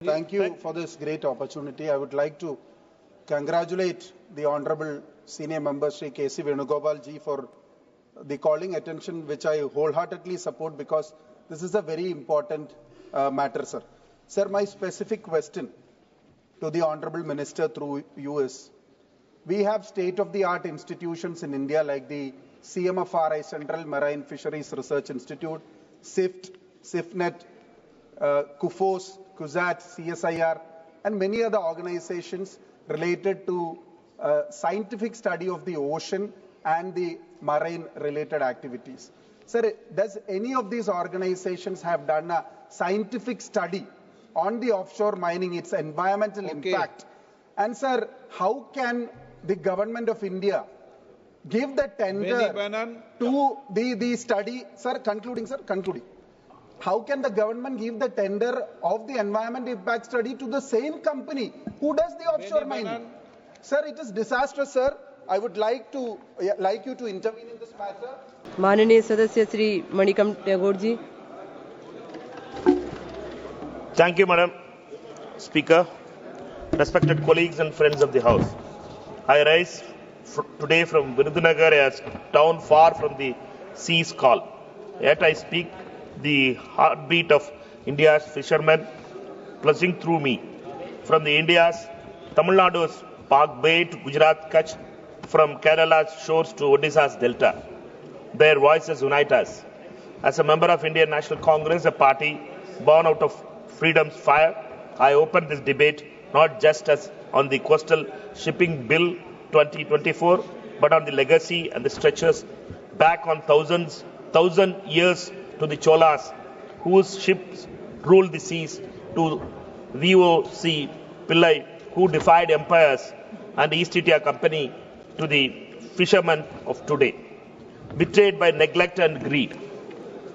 Thank you for this great opportunity. I would like to congratulate the Honorable Senior Member Shri K.C. Venugopal ji for the calling attention, which I wholeheartedly support because this is a very important matter, sir. Sir, my specific question to the Honorable Minister through you is, we have state-of-the-art institutions in India like the CMFRI, Central Marine Fisheries Research Institute, SIFT, SIFNet, CUFOS, CUSAT, CSIR, and many other organizations related to scientific study of the ocean and the marine-related activities. Sir, does any of these organizations have done a scientific study on the offshore mining, its environmental impact? And sir, how can the government of India give the tender to the study? Sir, concluding. How can the government give the tender of the environment impact study to the same company who does the offshore mining? Sir, it is disastrous, sir. I would like you to intervene in this matter. माननीय सदस्य Shri Manickam Tagore ji. Thank you, Madam Speaker. Respected colleagues and friends of the House, I rise today from Virudhunagar, a town far from the sea's call. Yet I speak the heartbeat of India's fishermen pulsing through me. From the India's Tamil Nadu's Park Bay to Gujarat Kutch, from Kerala's shores to Odisha's delta, their voices unite us. As a member of Indian National Congress, a party born out of freedom's fire, I open this debate not just as on the Coastal Shipping Bill 2024, but on the legacy and the stretches back on thousand years to the Cholas, whose ships ruled the seas, to VOC Pillai, who defied empires, and the East India Company, to the fishermen of today, betrayed by neglect and greed.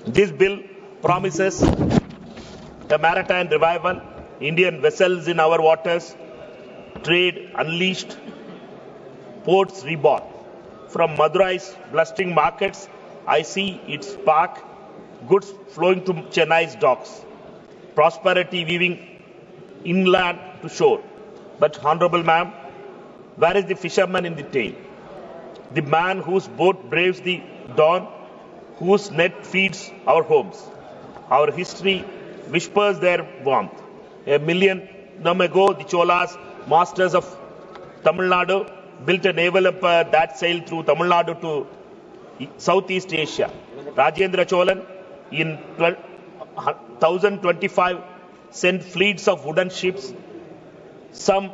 This bill promises a maritime revival, Indian vessels in our waters, trade unleashed, ports reborn. From Madurai's blustering markets, I see its spark, goods flowing to Chennai's docks, prosperity weaving inland to shore. But, Honorable Ma'am, where is the fisherman in the tale? The man whose boat braves the dawn, whose net feeds our homes. Our history whispers their warmth. A millennium ago, the Cholas, masters of Tamil Nadu, built a naval empire that sailed through Tamil Nadu to Southeast Asia. Rajendra Cholan, in 1025, sent fleets of wooden ships, some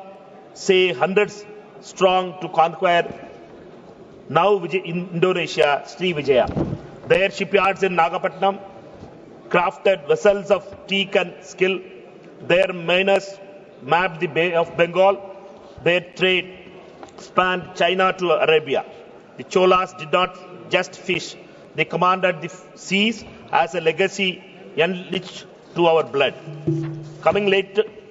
say hundreds strong, to conquer now in Indonesia, Sri Vijaya. Their shipyards in Nagapattinam crafted vessels of teak and skill. Their miners mapped the Bay of Bengal. Their trade spanned China to Arabia. The Cholas did not just fish. They commanded the seas as a legacy enriched to our blood.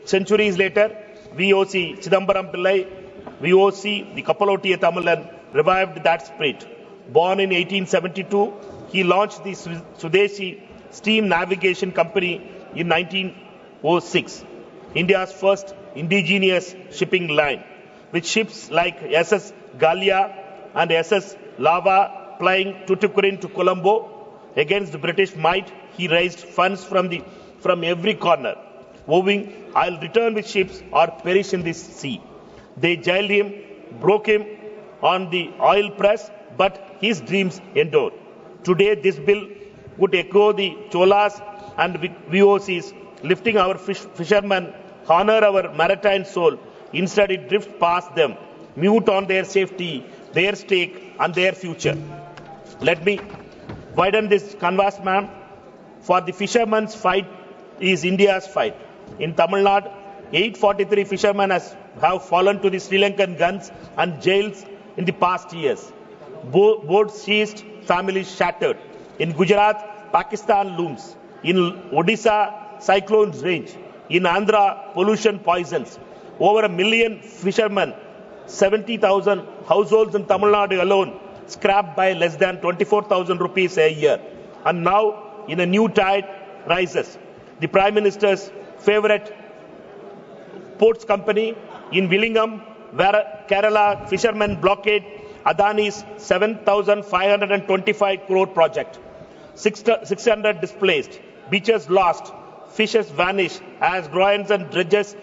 Centuries later, VOC Chidambaram Pillai, VOC, the Kapalotiya Tamilan, revived that spirit. Born in 1872, he launched the Swadeshi Steam Navigation Company in 1906, India's first indigenous shipping line, with ships like SS Galia and SS Lava plying Tuticorin to Colombo. Against the British might, he raised funds from every corner, vowing, "I'll return with ships or perish in this sea." They jailed him, broke him on the oil press, but his dreams endured. Today, this bill would echo the Cholas and VOCs, lifting our fishermen, honor our maritime soul. Instead, it drifts past them, mute on their safety, their stake, and their future. Let me widen this canvas, ma'am. For the fishermen's fight is India's fight. In Tamil Nadu, 843 fishermen have fallen to the Sri Lankan guns and jails in the past years. Boats seized, families shattered. In Gujarat, Pakistan looms. In Odisha, cyclones range. In Andhra, pollution poisons. Over 1 million fishermen, 70,000 households in Tamil Nadu alone, scrapped by less than 24,000 rupees a year. And now, in a new tide rises. The Prime Minister's favorite Ports Company in Villingam, where Kerala fishermen blockade Adani's 7,525 crore project. 600 displaced, beaches lost, fishes vanish as groins and dredges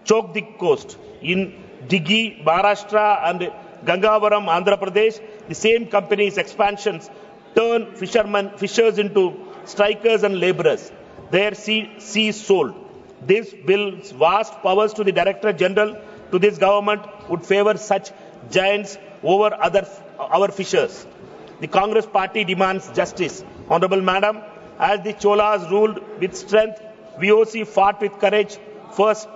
choke the coast. In Dighi, Maharashtra and Gangavaram, Andhra Pradesh, the same company's expansions turn fishers into strikers and laborers. Their sea sold. This bill's vast powers to the Director General to this government would favor such giants over our fishers. The Congress party demands justice. Honorable Madam, as the Cholas ruled with strength, VOC fought with courage. First,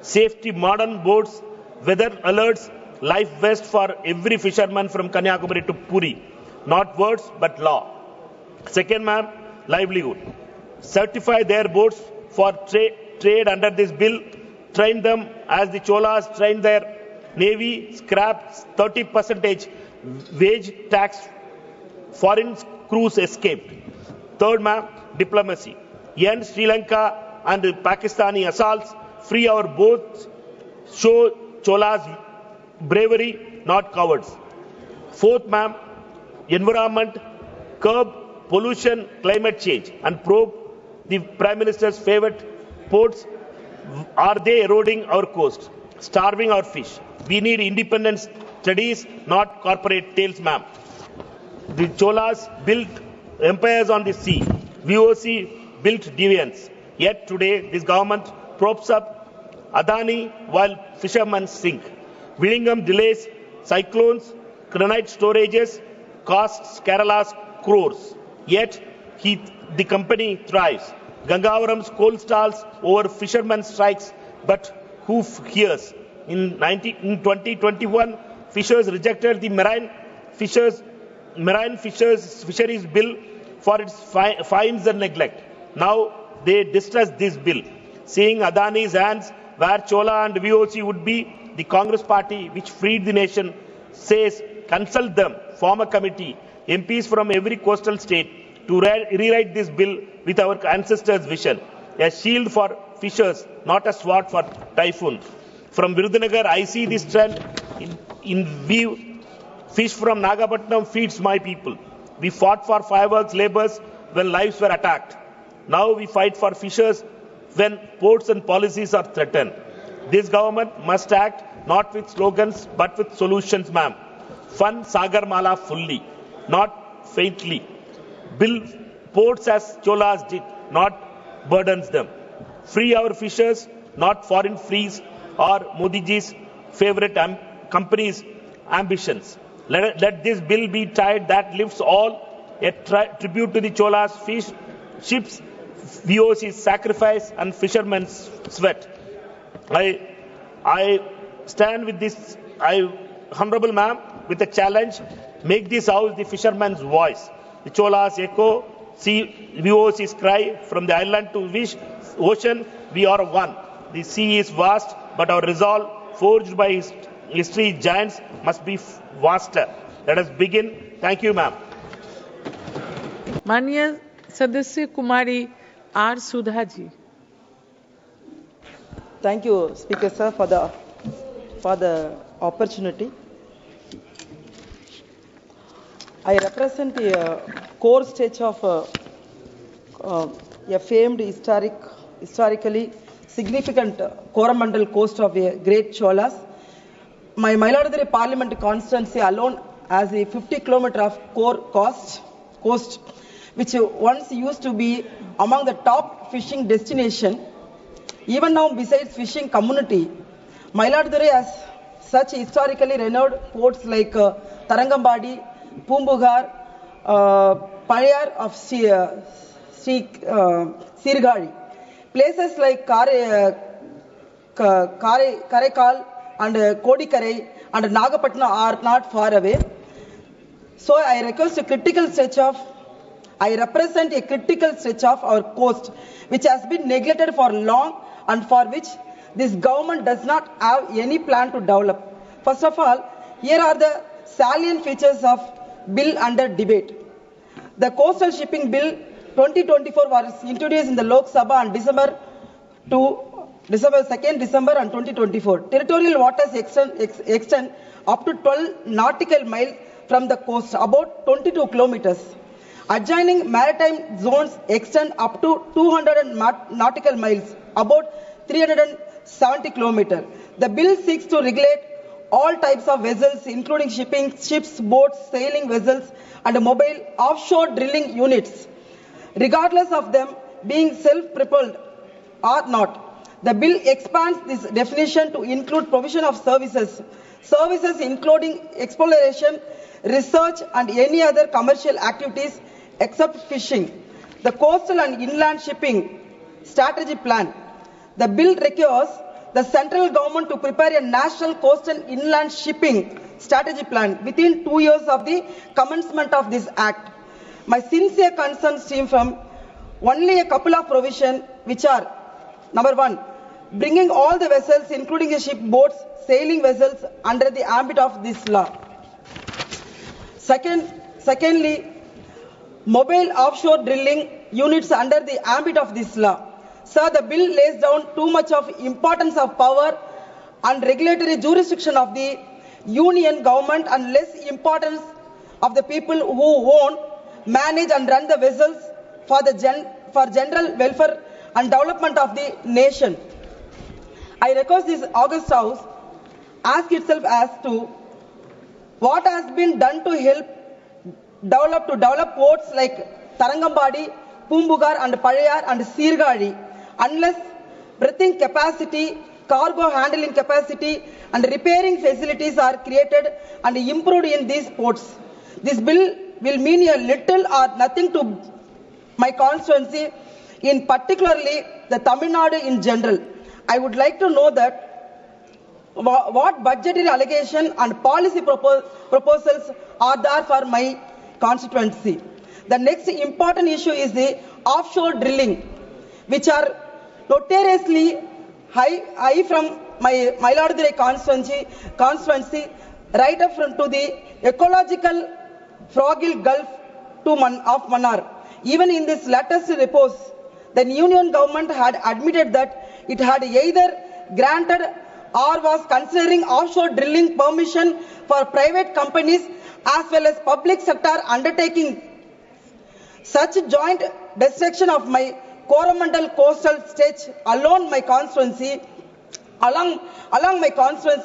safety modern boats, weather alerts, life vest for every fisherman from Kanyakumari to Puri. Not words, but law. Second, ma'am, livelihood. Certify their boats for trade under this bill. Train them as the Cholas trained their navy. Scraps 30% wage tax. Foreign crews escaped. Third, ma'am, diplomacy. End Sri Lanka and Pakistani assaults. Free our boats. Show Cholas bravery, not cowards. Fourth, ma'am, environment. Curb pollution, climate change, and probe the Prime Minister's favorite ports. Are they eroding our coast, starving our fish? We need independent studies, not corporate tales, ma'am. The Cholas built empires on the sea. VOC built deviance. Yet today, this government props up Adani while fishermen sink. Villingam delays, cyclones, granite storages, costs Kerala's crores. Yet, the company thrives. Gangavaram's coal stalls over fishermen strikes, but who hears? In 2021, fishers rejected the marine fisheries bill for its fines and neglect. Now they distrust this bill. Seeing Adani's hands where Chola and VOC would be, the Congress party, which freed the nation, says consult them, form a committee, MPs from every coastal state, to rewrite this bill with our ancestors' vision. A shield for fishers, not a sword for typhoon. From Virudhunagar, I see this trend in view. Fish from Nagapattinam feeds my people. We fought for fireworks laborers when lives were attacked. Now we fight for fishers when ports and policies are threatened. This government must act not with slogans but with solutions, ma'am. Fund Sagarmala fully, not faintly. Build ports as Cholas did, not burdens them. Free our fishers, not foreign fleas or Modiji's favorite companies' ambitions. Let this bill be tide that lifts all, a tribute to the Cholas ships, VOC's sacrifice and fishermen's sweat. I stand with this, Honorable Ma'am, with a challenge. Make this house the fisherman's voice. The Cholas echo, VOC's cry from the island to ocean, we are one. The sea is vast, but our resolve, forged by history giants, must be vaster. Let us begin. Thank you, ma'am. माननीय सदस्य कुमारी R Sudha ji. Thank you, Speaker sir, for the opportunity. I represent a core stretch of a famed historically significant Coromandel coast of a great Cholas. My Mailadure Parliament constituency alone has a 50 km of core coast, which once used to be among the top fishing destination. Even now, besides fishing community, Mailadure has such historically renowned ports like Tarangambadi, Pumbugar, Payar of Sirgari. Places like Karekal and Kodikarai and Nagapatna are not far away. So I represent a critical stretch of our coast, which has been neglected for long and for which this government does not have any plan to develop. First of all, here are the salient features of bill under debate. The Coastal Shipping Bill 2024 was introduced in the Lok Sabha on December 2, 2nd December and 2024. Territorial waters extend up to 12 nautical miles from the coast, about 22 kilometers. Adjoining maritime zones extend up to 200 nautical miles, about 370 kilometers. The bill seeks to regulate all types of vessels, including ships, boats, sailing vessels, and mobile offshore drilling units, regardless of them being self-propelled or not. The bill expands this definition to include provision of services including exploration, research, and any other commercial activities except fishing. The Coastal and Inland Shipping Strategy Plan. The bill requires the central government to prepare a national coastal and inland shipping strategy plan within 2 years of the commencement of this act. My sincere concerns stem from only a couple of provisions, which are: number 1, bringing all the vessels, including the ship, boats, sailing vessels, under the ambit of this law. Secondly, mobile offshore drilling units under the ambit of this law. Sir, the bill lays down too much of importance of power and regulatory jurisdiction of the union government and less importance of the people who own, manage and run the vessels for general welfare and development of the nation. I request this August House ask itself as to what has been done to help develop ports like Tarangambadi, Pumbugar and Payar and Sirgadi, unless berthing capacity, cargo handling capacity and repairing facilities are created and improved in these ports. This bill will mean a little or nothing to my constituency, in particularly the Tamil Nadu in general. I would like to know that what budgetary allocation and policy proposals are there for my constituency. The next important issue is the offshore drilling, which are notoriously high from my Mayiladuthurai constituency right up to the ecological fragile Gulf of Mannar. Even in this latest report, the union government had admitted that it had either granted or was considering offshore drilling permission for private companies as well as public sector undertaking. Such joint destruction of my Coromandel coastal stretch along my constituency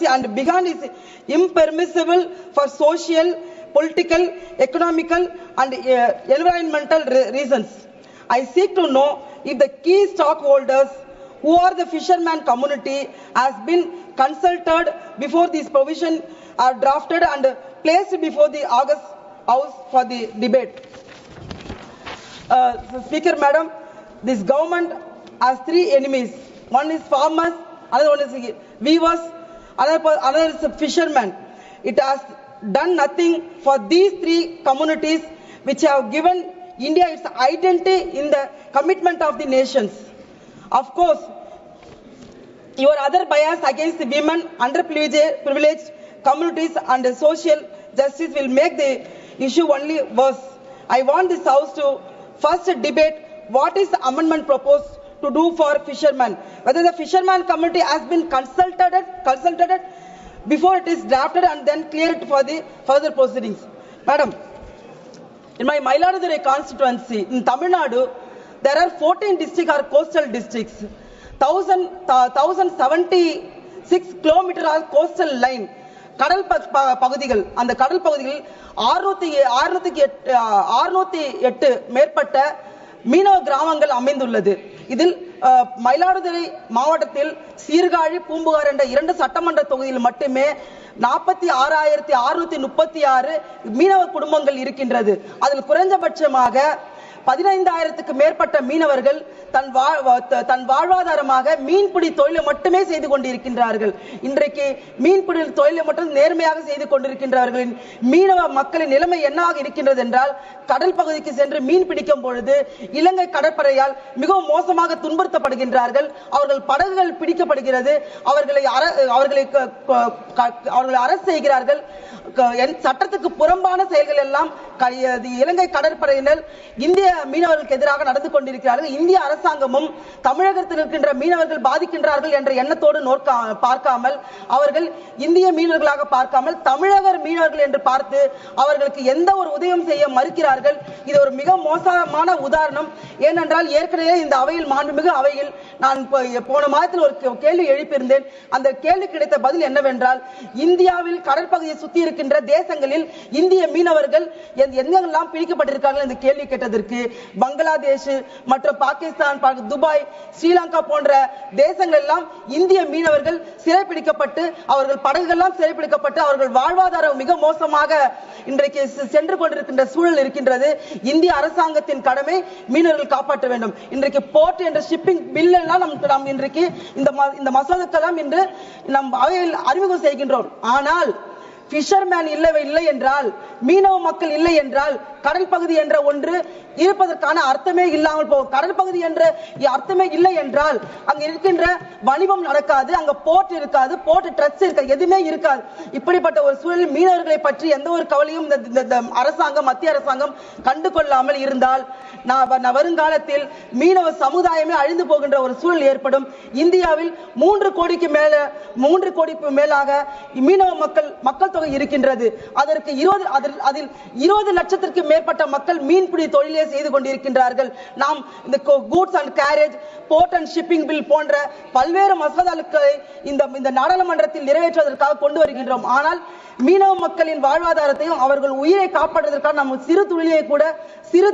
and beyond is impermissible for social, political, economical and environmental reasons. I seek to know if the key stockholders, who are the fisherman community, has been consulted before these provisions are drafted and placed before the August House for the debate. Speaker Madam, this government has three enemies. One is farmers, another one is weavers, another is fishermen. It has done nothing for these three communities which have given India its identity in the commitment of the nations. Of course, your other bias against the women, underprivileged communities and social justice will make the issue only worse. I want this House to first debate what is the amendment proposed to do for fishermen. Whether the fisherman community has been consulted before it is drafted and then cleared for the further proceedings. Madam, in my Mayiladuthurai constituency in Tamil Nadu, there are 14 districts or coastal districts. 1076 kilometers are coastal line. கடல் பகுதிகள், அந்த கடல் பகுதிகளில் 608 மேற்பட்ட மீனவ கிராமங்கள் அமைந்துள்ளது. இதில் மயிலாடுதுறை மாவட்டத்தில் சீர்காழி, பூம்புகார் என்ற 2 சட்டமன்ற தொகுதியில் மட்டுமே 46,636 மீனவ குடும்பங்கள் இருக்கின்றது. அதில் குறைந்தபட்சமாக 15,000க்கு மேற்பட்ட மீனவர்கள் தன் வாழ்வாதாரமாக மீன்பிடி தொழிலை மட்டுமே செய்து கொண்டிருக்கின்றார்கள். இன்றைக்கு மீன்பிடி தொழிலை மட்டும் நேர்மையாக செய்து கொண்டிருக்கின்றவர்களின் மீனவ மக்களின் நிலைமை என்னவாக இருக்கின்றது என்றால், கடல் பகுதிக்கு சென்று மீன் பிடிக்கும் பொழுது இலங்கை கடற்படையால் மிகவும் மோசமாக துன்புறுத்தப்படுகின்றார்கள். அவர்கள் படகுகள் பிடிக்கப்படுகிறது, அவர்களை அரசு செய்கிறார்கள். சட்டத்துக்கு புறம்பான செயல்கள் எல்லாம் இலங்கை கடற்படையினர் இந்திய மீனவர்களுக்கு எதிராக நடந்து கொண்டிருக்கிறார்கள். இந்திய அரசாங்கமும் தமிழகத்தில் இருக்கின்ற மீனவர்கள் பாதிக்கின்றார்கள் என்ற எண்ணத்தோடு பார்க்காமல், அவர்கள் இந்திய மீனவர்களாக பார்க்காமல் தமிழக மீனவர்கள் என்று பார்த்து அவர்களுக்கு எந்த ஒரு உதவியும் செய்ய மறுக்கிறார்கள். இது ஒரு மிக மோசமான உதாரணம். ஏனென்றால் ஏற்கனவே இந்த அவையில், மாண்புமிகு அவையில், நான் போன மாதத்தில் ஒரு கேள்வி எழுப்பியிருந்தேன். அந்த கேள்வி கிடைத்த பதில் என்னவென்றால், இந்தியாவில் கடற்பகுதியை சுற்றி இருக்கின்ற தேசங்களில் இந்திய மீனவர்கள் எங்கெல்லாம் பிடிக்கப்பட்டிருக்கார்கள் என்று கேள்வி கேட்டதற்கு, பங்களாதேஷ் மற்றும் பாகிஸ்தான், துபாய், ஸ்ரீலங்கா போன்ற தேசங்கள் எல்லாம் இந்திய மீனவர்கள் சிறைப்பிடிக்கப்பட்டு, அவர்கள் படகுகள்லாம் சிறைப்பிடிக்கப்பட்டு, அவர்கள் வாழ்வாதாரம் மிக மோசமாக இன்றைக்கு சென்று கொண்டிருக்கின்ற சூழல் இருக்கின்றது. இந்திய அரசாங்கத்தின் கடமை மீனவர்கள் காப்பாற்ற வேண்டும். இன்றைக்கு போர்ட் என்ற ஷிப்பிங் பில் எல்லாம் நாம் இன்றைக்கு இந்த மசோதாக்கெல்லாம் இன்று நம் அவையில் அறிமுகம் செய்கின்றோம். ஆனால் பிஷர்மேன் இல்லை என்றால், மீனவ மக்கள் இல்லை என்றால், கடல் பகுதி என்ற ஒன்று இருப்பதற்கான அர்த்தமே இல்லாமல் போகும். கடல் பகுதி என்ற அர்த்தமே இல்லை என்றால் அங்க இருக்கின்ற வணிகம் நடக்காது, அங்க போர்ட் இருக்காது, போர்ட் ட்ரஸ்ட் இருக்காது, எதுவுமே இருக்காது. இப்படிப்பட்ட ஒரு சூழலில் மீனவர்களை பற்றி எந்த ஒரு கவலையும் இந்த அரசாங்கம், மத்திய அரசாங்கம் கண்டு கொள்ளாமல் இருந்தால் வருங்காலத்தில் மீனவ சமுதாயமே அழிந்து போகின்ற ஒரு சூழல் ஏற்படும். இந்தியாவில் 3 கோடிக்கு மேலாக மீனவ மக்கள் தொகை இருக்கின்றது. அதற்கு 20 லட்சத்திற்கு மேற்பட்ட மக்கள் மீன்பிடி தொழிலே செய்து கொண்டிருக்கின்றார்கள். நாம் இந்த goods and carriage, port and shipping bill போன்ற பல்வேறு மசோதாக்களை இந்த நாடாளுமன்றத்தில் நிறைவேற்றுவதற்காக கொண்டு வருகின்றோம். ஆனால் மீனவ மக்களின் வாழ்வாதாரத்தையும் அவர்கள் உயிரை காப்பாற்றுவதற்காக நம்ம சிறு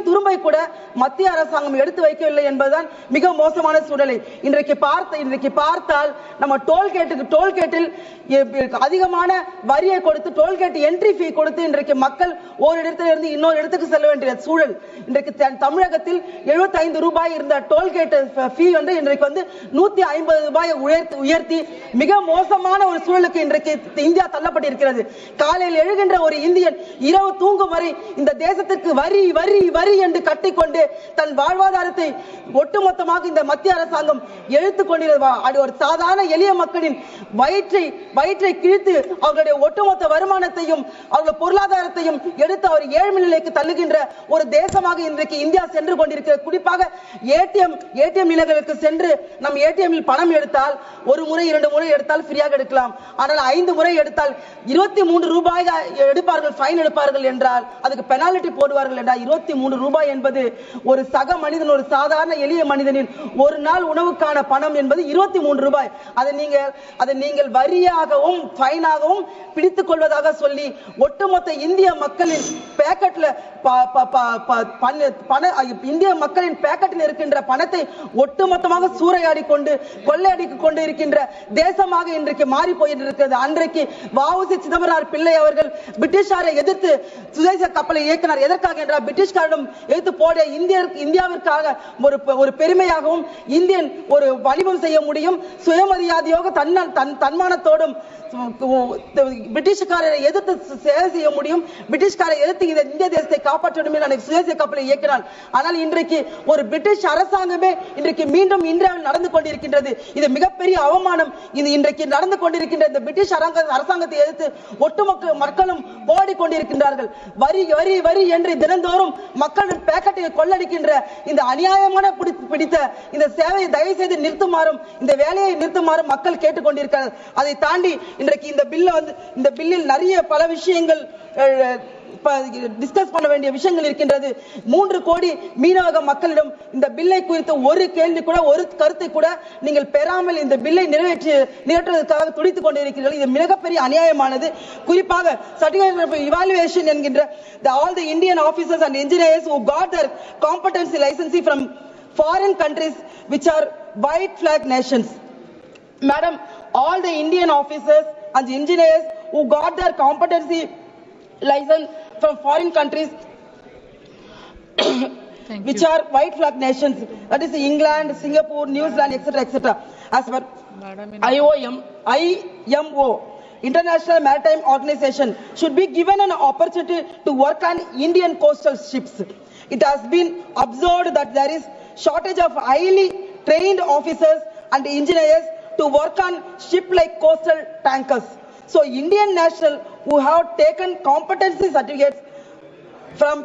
துரும்பை கூட மத்திய அரசாங்கம் எடுத்து வைக்கவில்லை என்பதுதான் மிக மோசமான சூழலை இன்றைக்கு பார்த்தால், நம்ம டோல்கேட்டில் அதிகமான வரியை கொடுத்து, டோல்கேட் என்ட்ரி ஃபீ கொடுத்து இன்றைக்கு மக்கள் ஒரு இடத்திலிருந்து இன்னொரு இடத்துக்கு செல்ல வேண்டிய சூழல். இன்றைக்கு தமிழகத்தில் 75 ரூபாய் இருந்த டோல்கேட் ஃபீ வந்து இன்றைக்கு 150 ரூபாயை உயர்த்தி மிக மோசமான ஒரு சூழலுக்கு இன்றைக்கு இந்தியா தள்ளப்பட்டிருக்கிறது. காலையில் எழுகின்ற ஒரு இந்தியன் இரவு தூங்கும் வரை இந்த தேசத்திற்கு வரி வரி வரி என்று கட்டிக்கொண்டு தன் வாழ்வாதாரத்தை ஒட்டுமொத்தமாக இந்த மத்திய அரசாங்கம் எழுத்துக் கொண்டிருக்கிறது. ஒரு சாதாரண எளிய மக்களின் வயிற்றை கிழித்து அவர்களுடைய ஒட்டுமொத்த வருமானத்தையும் அவர்களுடைய பொருளாதாரத்தையும் எடுத்து அவர் ஏழ்மை நிலைக்கு தள்ளுகின்ற ஒரு தேசமாக இன்றைக்கு இந்தியா சென்று கொண்டிருக்கிறது. குறிப்பாக ஏடிஎம் நிலையங்களுக்கு சென்று நம் ஏடிஎம்மில் பணம் எடுத்தால், ஒரு முறை 2 முறை எடுத்தால் ஃப்ரீயாக எடுக்கலாம். ஆனால் 5 முறை எடுத்தால் 23 ரூபாய் எடுப்பார்கள், ஃபைன் எடுப்பார்கள் என்றால், அதுக்கு பெனால்டி போடுவார்கள் என்றால் 23 ரூபாய் என்பது ஒரு சக மனிதன், ஒரு சாதாரண எளிய மனிதனின் ஒரு நாள் உணவுக்கான பணம் என்பது 23 ரூபாய். அதை நீங்கள் வரியாகவும் ஃபைனாகவும் பிடித்துக் கொள்வதாக சொல்லி ஒட்டுமொத்த இந்திய மக்களின் பேக்கெட்ல இந்திய மக்களின் பேக்கெட்டில் இருக்கின்ற பணத்தை ஒட்டுமொத்தமாக சூறையாடி கொண்டு கொள்ளையடித்துக் கொண்டு இருக்கின்ற தேசமாக இன்றைக்கு மாறி போயிருக்கிறது. அன்றைக்கு வ.உ.சி. சிதம்பரம் பிள்ளை அவர்கள் பிரிட்டிஷாரை எதிர்த்து சுதேச கப்பலை இயக்கினார். எதற்காக என்றால், பிரிட்டிஷ்காரிடம் எதிர்த்து போட இந்தியாவிற்காக ஒரு பெருமையாகவும் இந்தியன் ஒரு வணிகம் செய்ய முடியும், சுயமரியாதையாக தன்மானத்தோடும் பிரிட்டிஷ்காரரை எதிர்த்து சேவை செய்ய முடியும், பிரிட்டிஷ்காரை எதிர்த்து இந்திய தேசத்தை காப்பாற்ற வேண்டும் சுதேச கப்பலை இயக்கினார். ஆனால் இன்றைக்கு ஒரு பிரிட்டிஷ் அரசாங்கமே இன்றைக்கு மீண்டும் இந்தியாவில் நடந்து கொண்டிருக்கின்றது. இது மிகப்பெரிய அவமானம். இது இன்றைக்கு நடந்து கொண்டிருக்கின்ற இந்த பிரிட்டிஷ் அரசாங்கத்தை எதிர்த்து ஒட்டுமொத்த மக்களும் போராடி கொண்டிருக்கின்றார்கள். வரி வரி வரி என்று தினந்தோறும் மக்களின் பேக்கெட்டை கொள்ளடிக்கின்ற இந்த அநியாயமான பிடித்த இந்த சேவையை தயவு செய்து நிறுத்துமாறும், இந்த வேலையை நிறுத்துமாறும் மக்கள் கேட்டுக்கொண்டிருக்கிறார்கள். அதை தாண்டி இன்றைக்கு இந்த பில்லில் நிறைய பல விஷயங்கள் டிஸ்கஸ் பண்ண வேண்டிய விஷயங்கள் இருக்கின்றது. 3 கோடி மீனவ மக்களிடம் இந்த பில்லை குறித்து ஒரு கேள்வி கூட, ஒரு கருத்தை கூட நீங்கள் பெறாமல் இந்த பில்லை நிறைவேற்றுவதற்காக துடித்துக் கொண்டிருக்கிறீர்கள். இது மிகப்பெரிய அநியாயமானது. குறிப்பாக சர்டிபிகேட் ஆஃப் இவாலுவேஷன் என்கின்ற all the Indian officers and engineers who got their competency licensee from foreign countries which are white flag nations. Madam, all the Indian officers and engineers who got their competency license from foreign countries which are white flag nations, that is England, Singapore, New Zealand, etc. As per IMO, International Maritime Organization, should be given an opportunity to work on Indian coastal ships. It has been observed that there is shortage of highly trained officers and engineers to work on ship like coastal tankers. So Indian national who have taken competency certificates from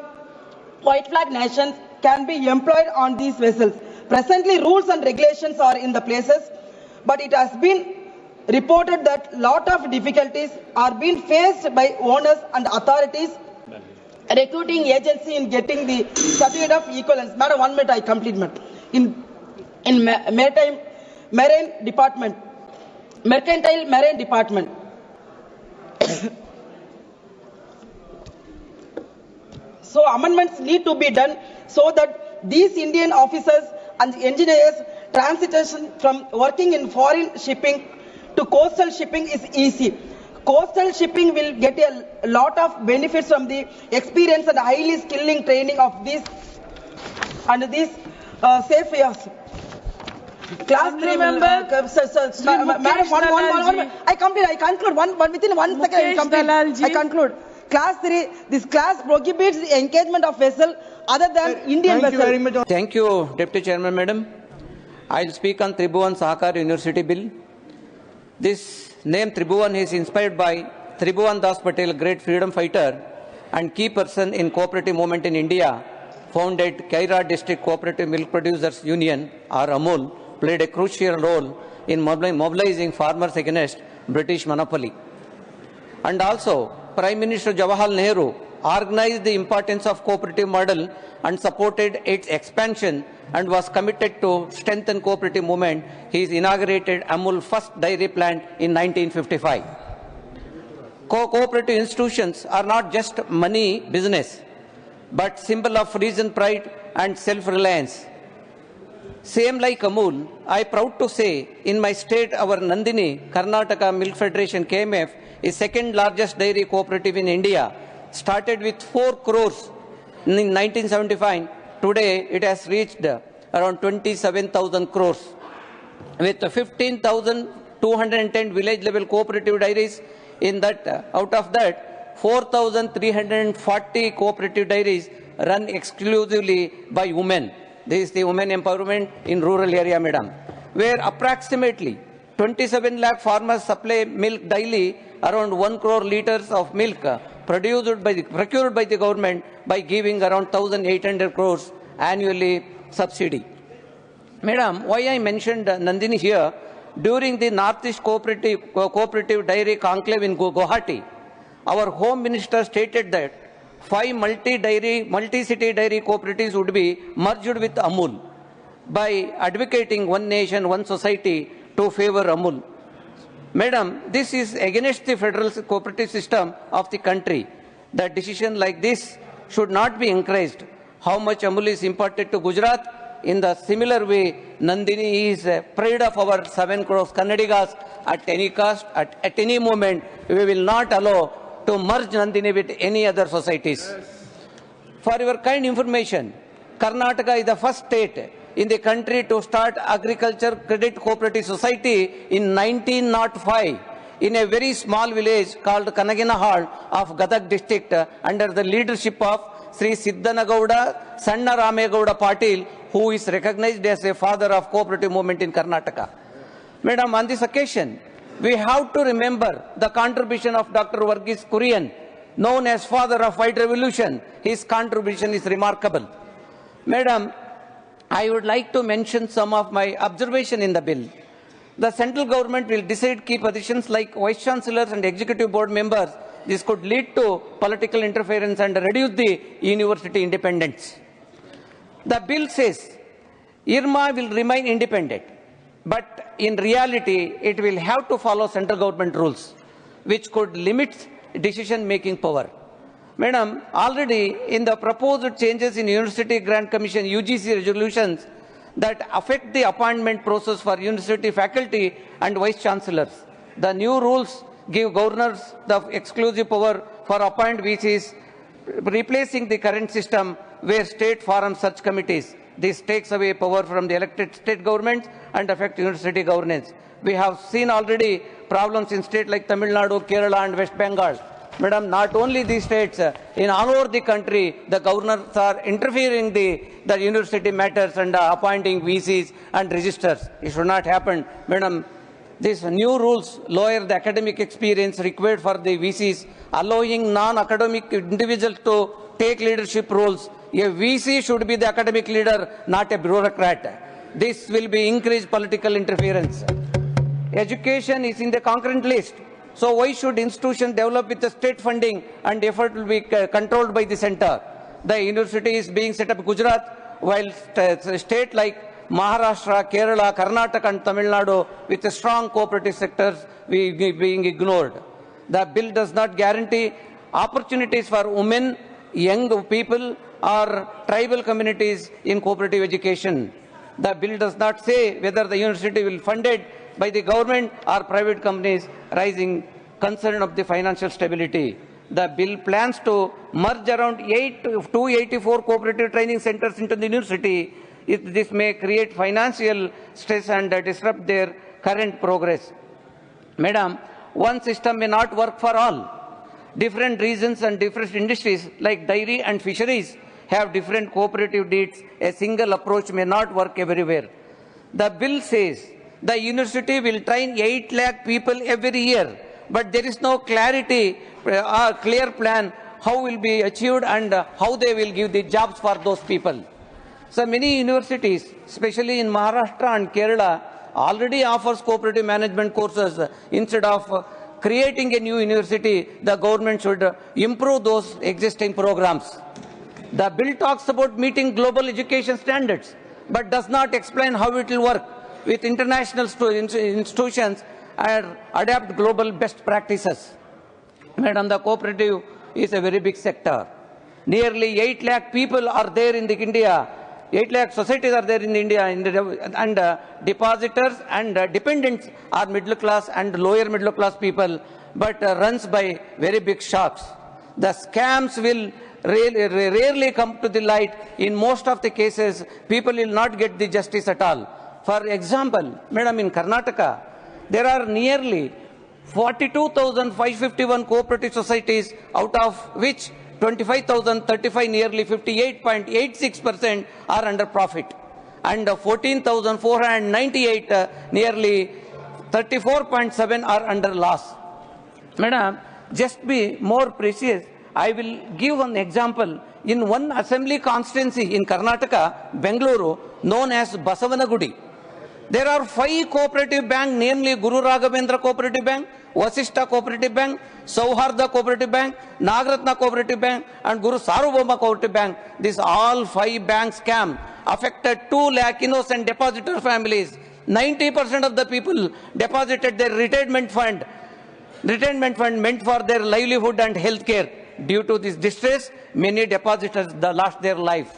white flag nations can be employed on these vessels. Presently, rules and regulations are in the places, but it has been reported that lot of difficulties are being faced by owners and authorities recruiting agency in getting the certificate of equivalence. Madam, 1 minute, I complete. In maritime marine department, mercantile marine department. So amendments need to be done so that these Indian officers and engineers transition from working in foreign shipping to coastal shipping is easy. Coastal shipping will get a lot of benefits from the experience and highly skilling training of these and these safe years. Class 3 member, madam, one, I conclude within 1 second. I conclude. Class 3, this class prohibits the engagement of vessel other than Indian vessel. Thank you, Deputy Chairman, Madam. I will speak on Tribhuvan Sahakar University Bill. This name Tribhuvan is inspired by Tribhuvan Das Patel, great freedom fighter and key person in cooperative movement in India, founded Kaira District Cooperative Milk Producers Union, or AMUL, played a crucial role in mobilizing farmers against British monopoly. And also, Prime Minister Jawaharlal Nehru organized the importance of cooperative model and supported its expansion and was committed to strengthen cooperative movement. He inaugurated AMUL first dairy plant in 1955. Cooperative institutions are not just money business, but symbol of reason, pride and self-reliance. Same like AMUL, I proud to say in my state our Nandini, Karnataka Milk Federation KMF is second largest dairy cooperative in India. Started with 4 crores in 1975. Today it has reached around 27,000 crores. With 15,210 village level cooperative dairies, in that, out of that, 4,340 cooperative dairies run exclusively by women. This is the women empowerment in rural area, madam, where approximately 27 lakh farmers supply milk daily, around 1 crore liters of milk procured by the government by giving around 1,800 crores annually subsidy. Madam, why I mentioned Nandini here, during the Northeast Cooperative Dairy Conclave in Guwahati, our Home Minister stated that 5 multi-city dairy cooperatives would be merged with AMUL by advocating one nation, one society to favor AMUL. Madam, this is against the federal cooperative system of the country. That decision like this should not be encouraged. How much AMUL is imported to Gujarat? In the similar way, Nandini is pride of our 7 crores Kannadigas. At any cost, at any moment, we will not allow to merge Nandini with any other societies. For your kind information, Karnataka is the first state in the country to start agriculture credit cooperative society in 1905 in a very small village called Kanaginahal of Gadag district under the leadership of Sri Siddanagowda Sanna Ramegowda Patil, who is recognized as a father of cooperative movement in Karnataka. Madam, on this occasion, we have to remember the contribution of Dr. Varghese Kurian, known as father of white revolution. His contribution is remarkable. Madam, I would like to mention some of my observations in the bill. The central government will decide key positions like vice chancellors and executive board members. This could lead to political interference and reduce the university independence. The bill says IRMA will remain independent, but in reality, it will have to follow central government rules, which could limit decision-making power. Madam, already in the proposed changes in University Grant Commission UGC resolutions that affect the appointment process for university faculty and vice chancellors, the new rules give governors the exclusive power for appoint VCs, replacing the current system where state form such committees. This takes away power from the elected state governments and affect university governance. We have seen already problems in states like Tamil Nadu, Kerala and West Bengal. Madam, not only these states, in all over the country, the governors are interfering the university matters and appointing VCs and registers. It should not happen. Madam, these new rules lower the academic experience required for the VCs, allowing non-academic individuals to take leadership roles a VC should be the academic leader, not a bureaucrat. This will be increased political interference. Education is in the concurrent list. So why should institutions develop with the state funding and effort will be controlled by the center? The university is being set up in Gujarat, while state like Maharashtra, Kerala, Karnataka and Tamil Nadu with a strong cooperative sectors being ignored. The bill does not guarantee opportunities for women, young people or tribal communities in cooperative education. The bill does not say whether the university will be funded by the government or private companies, raising concern of the financial stability. The bill plans to merge around 284 cooperative training centers into the university. This may create financial stress and disrupt their current progress. Madam, one system may not work for all. Different regions and different industries like dairy and fisheries have different cooperative needs. A single approach may not work everywhere. The bill says the university will train 8 lakh people every year, but there is no clarity, clear plan how will be achieved and how they will give the jobs for those people. So many universities, especially in Maharashtra and Kerala, already offers cooperative management courses. Instead of creating a new university, the government should improve those existing programs. The bill talks about meeting global education standards, but does not explain how it will work with international institutions and adapt global best practices. Madam, the cooperative is a very big sector. Nearly 8 lakh people are there in India. 8 lakh societies are there in India, and depositors and dependents are middle class and lower middle class people, but runs by very big shops. The scams will rarely come to the light. In most of the cases, people will not get the justice at all. For example, Madam, in Karnataka, there are nearly 42,551 cooperative societies, out of which 25,035, nearly 58.86% are under profit, and 14,498, nearly 34.7% are under loss. Madam, just be more precise, I will give one example. In one assembly constituency in Karnataka, Bengaluru, known as Basavanagudi, there are 5 cooperative banks, namely Guru Raghavendra Cooperative Bank, Vasishta Cooperative Bank, Sauharda Cooperative Bank, Nagaratna Cooperative Bank, and Guru Sarvabhauma Cooperative Bank. These all 5 bank scam affected 2 lakh innocent depositor families. 90% of the people deposited their retirement fund meant for their livelihood and health care. Due to this distress, many depositors lost their life.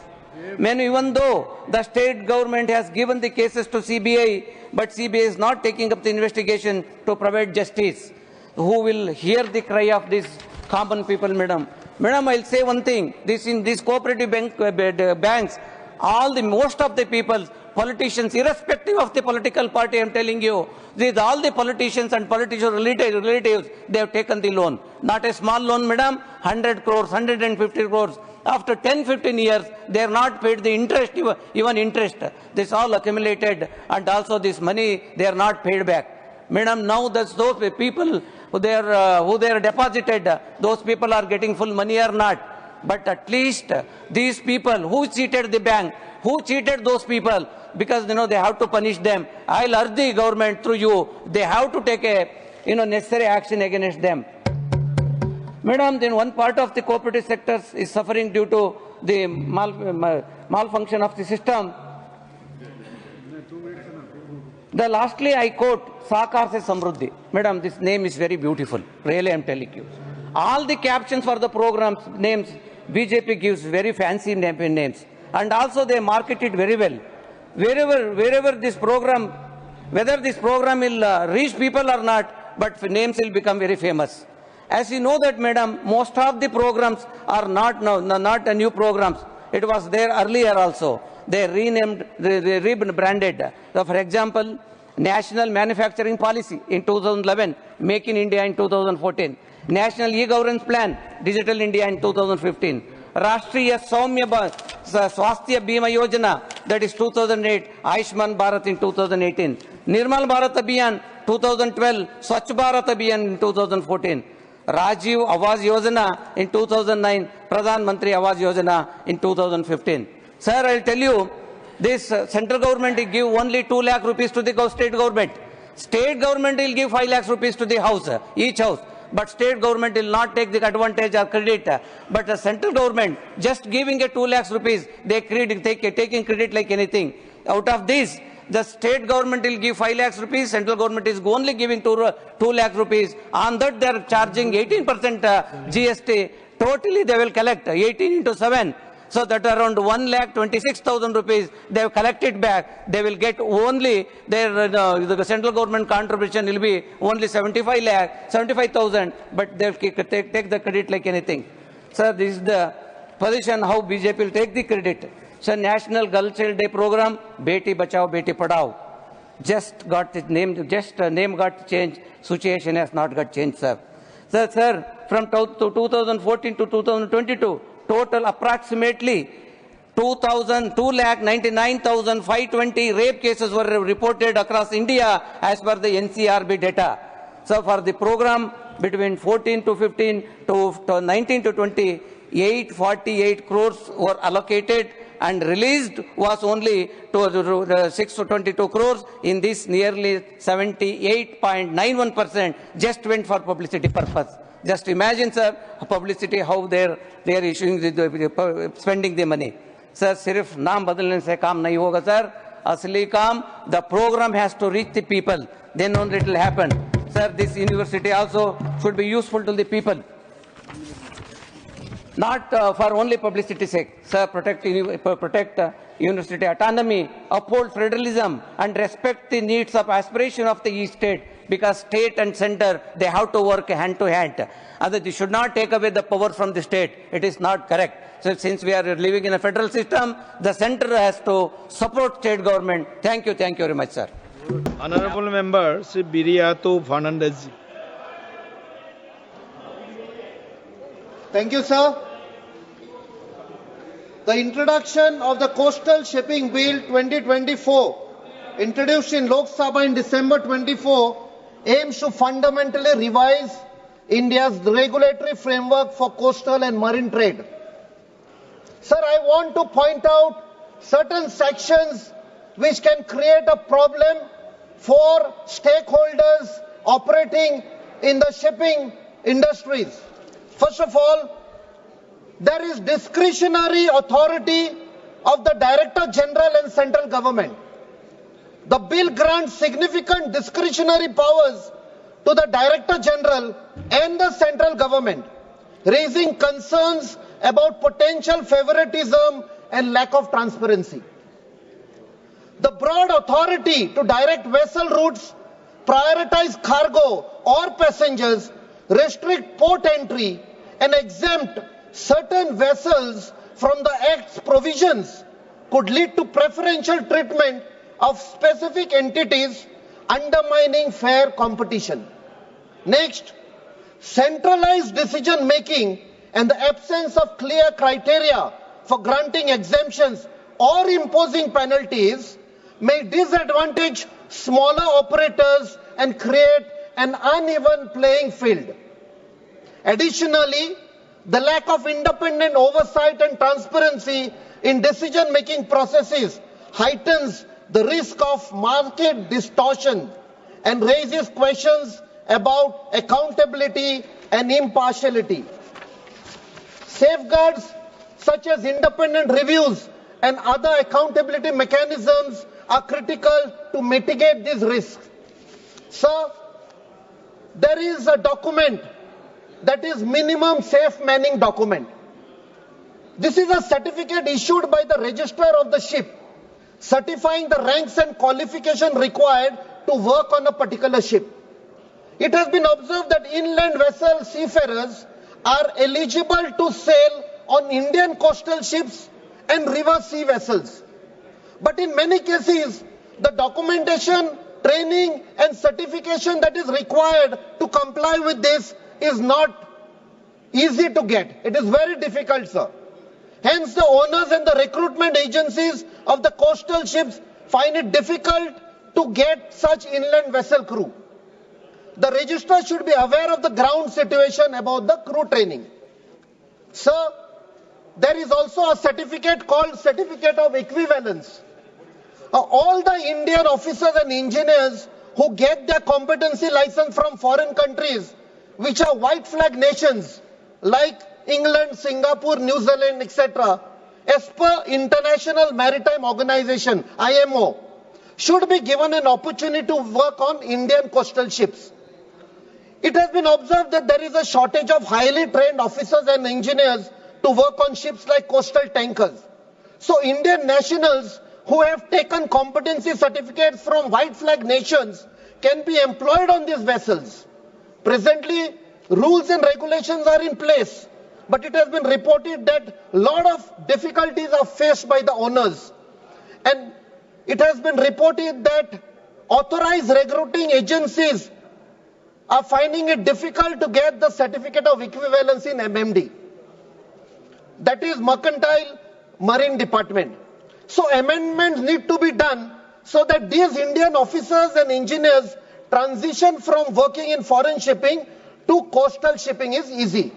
Even though the state government has given the cases to CBI, but CBI is not taking up the investigation to provide justice. Who will hear the cry of these common people, Madam? Madam, I'll say one thing. In these cooperative banks, most of the people, politicians, irrespective of the political party, I'm telling you, all the politicians and politician relatives, they have taken the loan. Not a small loan, Madam, 100 crores, 150 crores. After 10-15 years, they are not paid the interest, even interest. This all accumulated, and also this money, they are not paid back. Madam, now those people who they are deposited, those people are getting full money or not. But at least these people who cheated the bank, who cheated those people, because they have to punish them. I'll urge the government through you, they have to take a necessary action against them. Madam, then one part of the cooperative sector is suffering due to the malfunction of the system. Lastly, I quote, Sakar se Samruddhi. Madam, this name is very beautiful. Really, I'm telling you. All the captions for the programs names, BJP gives very fancy names. And also they market it very well. Wherever this program, whether this program will reach people or not, but names will become very famous. As you know that, Madam, most of the programs are not new programs. It was there earlier also. They renamed, rebranded. So, for example, National Manufacturing Policy in 2011, Make in India in 2014, National E-Governance Plan, Digital India in 2015, Rashtriya Saumya Swasthya Bima Yojana, that is 2008, Ayushman Bharat in 2018, Nirmal Bharat Abhiyan 2012, Swachh Bharat Abhiyan in 2014. Rajiv Awas Yojana in 2009, Pradhan Mantri Awas Yojana in 2015. Sir, I'll tell you, this central government will give only 2 lakh rupees to the state government. State government will give 5 lakhs rupees to the house, each house. But state government will not take the advantage or credit. But the central government, just giving a 2 lakhs rupees, they taking credit like anything. Out of this, the state government will give 5 lakhs rupees, central government is only giving 2 lakh rupees. On that, they are charging 18% GST. Totally, they will collect 18 into 7. So that around 1,26,000 rupees they have collected back. They will get only their the central government contribution will be only 75,000, but they will take the credit like anything. Sir, this is the position how BJP will take the credit. So National Girl Child Day program, Beti Bachao, Beti Padhao, just got its name, name got changed. Situation has not got changed, sir. Sir, from 2014 to 2022. Total approximately 2,99,520 rape cases were reported across India as per the NCRB data. So for the program between 14 to 15 to 19 to 20, 848 crores were allocated and released was only 622 crores. In this, nearly 78.91% just went for publicity purpose. Just imagine, sir, publicity, how they are issuing spending the money. Sir, सिर्फ नाम बदलने से काम नहीं होगा, sir. असली काम, the program has to reach the people. Then only it will happen. Sir, this university also should be useful to the people. Not for only publicity sake. Sir, protect university autonomy, uphold federalism, and respect the needs of aspiration of the each state. Because state and center, they have to work hand to hand. They should not take away the power from the state. It is not correct. So since we are living in a federal system, the center has to support state government. Thank you very much, sir. Honorable Member, Sri Biriato Fernandez. Thank you, sir. The introduction of the Coastal Shipping Bill 2024, introduced in Lok Sabha in December 24, aims to fundamentally revise India's regulatory framework for coastal and marine trade. Sir, I want to point out certain sections which can create a problem for stakeholders operating in the shipping industries. First of all, there is discretionary authority of the Director General and central government. The bill grants significant discretionary powers to the Director General and the central government, raising concerns about potential favoritism and lack of transparency. The broad authority to direct vessel routes, prioritize cargo or passengers, restrict port entry, and exempt certain vessels from the Act's provisions could lead to preferential treatment of specific entities, undermining fair competition. Next, centralized decision making and the absence of clear criteria for granting exemptions or imposing penalties may disadvantage smaller operators and create an uneven playing field. Additionally, the lack of independent oversight and transparency in decision-making processes heightens the risk of market distortion and raises questions about accountability and impartiality. Safeguards such as independent reviews and other accountability mechanisms are critical to mitigate these risks. Sir, there is a document that is minimum safe manning document. This is a certificate issued by the registrar of the ship, certifying the ranks and qualification required to work on a particular ship. It has been observed that inland vessel seafarers are eligible to sail on Indian coastal ships and river sea vessels. But in many cases, the documentation, training and certification that is required to comply with this is not easy to get. It is very difficult, sir. Hence, the owners and the recruitment agencies of the coastal ships find it difficult to get such inland vessel crew. The registrar should be aware of the ground situation about the crew training. Sir, there is also a certificate called Certificate of Equivalence. All the Indian officers and engineers who get their competency license from foreign countries, which are white flag nations like England, Singapore, New Zealand, etc., as per International Maritime Organization, IMO, should be given an opportunity to work on Indian coastal ships. It has been observed that there is a shortage of highly trained officers and engineers to work on ships like coastal tankers. So Indian nationals who have taken competency certificates from white flag nations can be employed on these vessels. Presently, rules and regulations are in place, but it has been reported that a lot of difficulties are faced by the owners. And it has been reported that authorized recruiting agencies are finding it difficult to get the certificate of equivalence in MMD. That is Mercantile Marine Department. So amendments need to be done so that these Indian officers and engineers transition from working in foreign shipping to coastal shipping is easy.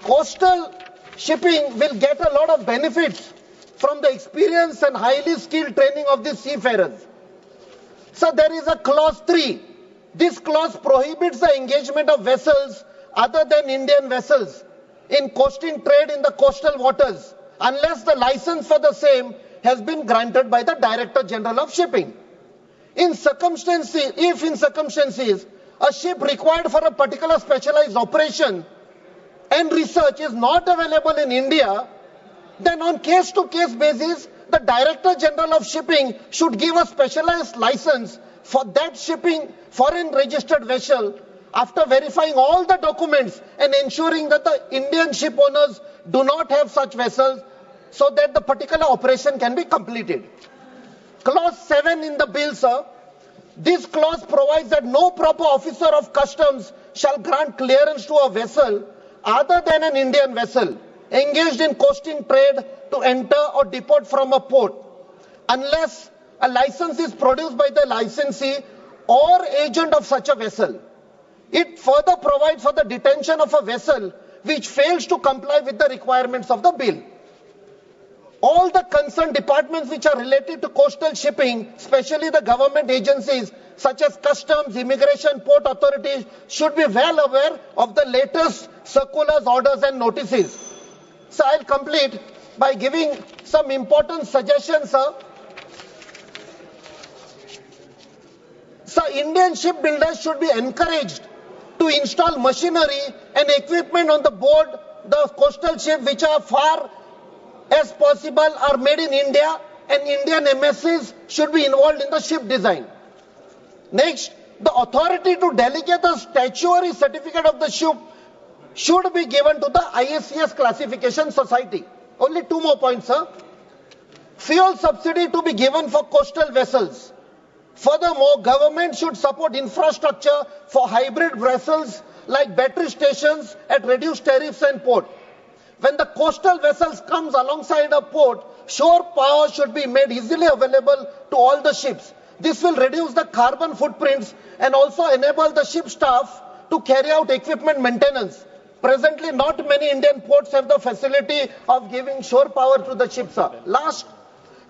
Coastal shipping will get a lot of benefits from the experience and highly skilled training of the seafarers. So there is a clause 3. This clause prohibits the engagement of vessels other than Indian vessels in coasting trade in the coastal waters unless the license for the same has been granted by the Director General of Shipping. If in circumstances a ship required for a particular specialized operation and research is not available in India, then on case-to-case basis, the Director General of Shipping should give a specialized license for that shipping foreign registered vessel after verifying all the documents and ensuring that the Indian ship owners do not have such vessels so that the particular operation can be completed. Clause 7 in the bill, sir. This clause provides that no proper officer of customs shall grant clearance to a vessel other than an Indian vessel engaged in coasting trade to enter or depart from a port unless a license is produced by the licensee or agent of such a vessel. It further provides for the detention of a vessel which fails to comply with the requirements of the bill. All the concerned departments which are related to coastal shipping, especially the government agencies such as customs, immigration, port authorities, should be well aware of the latest circulars, orders and notices. So I'll complete by giving some important suggestions, sir. So Indian shipbuilders should be encouraged to install machinery and equipment on the board the coastal ship which are far as possible are made in India, and Indian MSCs should be involved in the ship design. Next, the authority to delegate the statutory certificate of the ship should be given to the ISCS Classification Society. Only 2 more points, sir. Fuel subsidy to be given for coastal vessels. Furthermore, government should support infrastructure for hybrid vessels like battery stations at reduced tariffs and port. When the coastal vessels comes alongside a port, shore power should be made easily available to all the ships. This will reduce the carbon footprints and also enable the ship staff to carry out equipment maintenance. Presently, not many Indian ports have the facility of giving shore power to the ships. Last,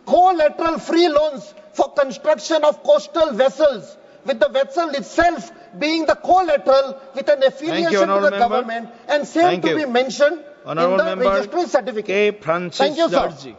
collateral free loans for construction of coastal vessels, with the vessel itself being the collateral with an affiliation to the government and same to be mentioned in the registry certificate. Francis Thank you, sir. Darji.